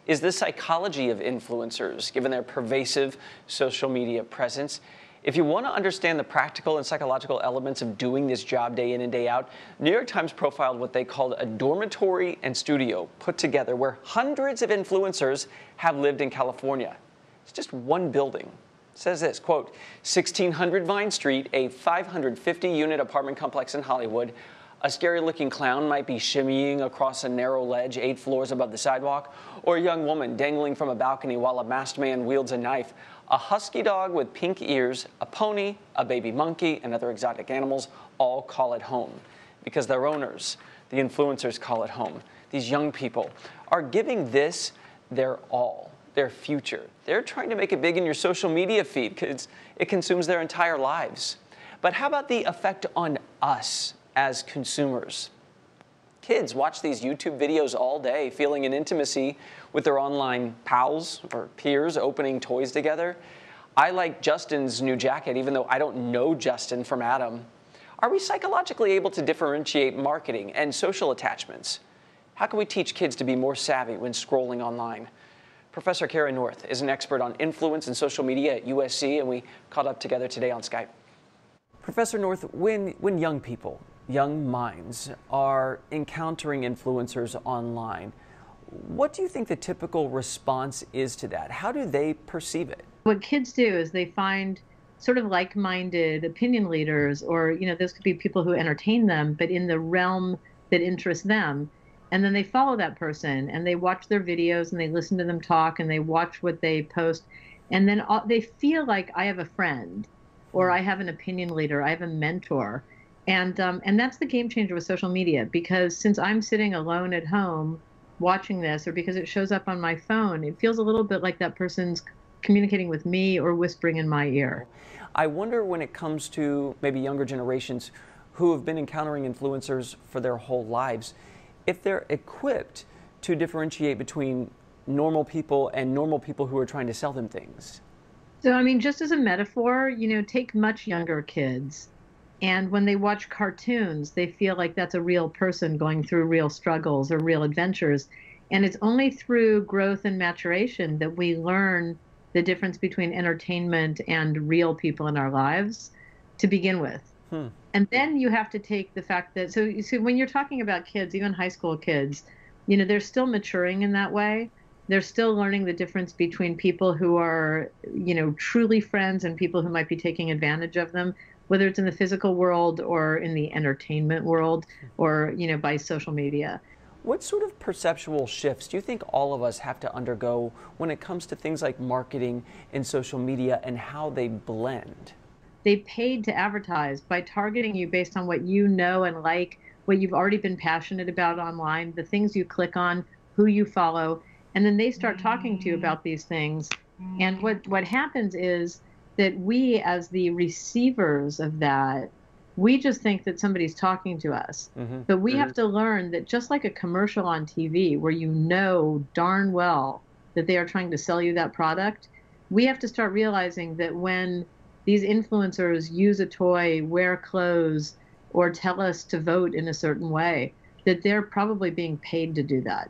is the psychology of influencers, given their pervasive social media presence. If you want to understand the practical and psychological elements of doing this job day in and day out, New York Times profiled what they called a dormitory and studio put together where hundreds of influencers have lived in California. It's just one building. It says this, quote, 1600 Vine Street, a 550-unit apartment complex in Hollywood. A scary-looking clown might be shimmying across a narrow ledge 8 floors above the sidewalk, or a young woman dangling from a balcony while a masked man wields a knife. A husky dog with pink ears, a pony, a baby monkey, and other exotic animals all call it home because their owners, the influencers, call it home. These young people are giving this their all, their future. They're trying to make it big in your social media feed because it consumes their entire lives. But how about the effect on us as consumers? Kids watch these YouTube videos all day, feeling an intimacy with their online pals or peers opening toys together. I like Justin's new jacket, even though I don't know Justin from Adam. Are we psychologically able to differentiate marketing and social attachments? How can we teach kids to be more savvy when scrolling online? Professor Kara North is an expert on influence and social media at USC, and we caught up together today on Skype. Professor North, when young people, young minds are encountering influencers online, what do you think the typical response is to that? How do they perceive it? What kids do is they find sort of like-minded opinion leaders, or, those could be people who entertain them, but in the realm that interests them. And then they follow that person and they watch their videos and they listen to them talk and they watch what they post. And then they feel like, I have a friend, or I have an opinion leader, I have a mentor. And that's the game changer with social media, because since I'm sitting alone at home watching this, or because it shows up on my phone, it feels a little bit like that person's communicating with me or whispering in my ear. I wonder, when it comes to maybe younger generations who have been encountering influencers for their whole lives, if they're equipped to differentiate between normal people and normal people who are trying to sell them things. So, just as a metaphor, take much younger kids. And when they watch cartoons, they feel like that's a real person going through real struggles or real adventures. And it's only through growth and maturation that we learn the difference between entertainment and real people in our lives to begin with. And then you have to take the fact that, so when you're talking about kids, even high school kids, they're still maturing in that way. They're still learning the difference between people who are, truly friends and people who might be taking advantage of them, whether it's in the physical world or in the entertainment world or, by social media. What sort of perceptual shifts do you think all of us have to undergo when it comes to things like marketing and social media and how they blend? They paid to advertise by targeting you based on what you know and like, what you've already been passionate about online, the things you click on, who you follow, and then they start talking to you about these things. And what happens is that we, as the receivers of that, we just think that somebody's talking to us. But we have to learn that, just like a commercial on TV where you know darn well that they are trying to sell you that product, we have to start realizing that when these influencers use a toy, wear clothes, or tell us to vote in a certain way, that they're probably being paid to do that.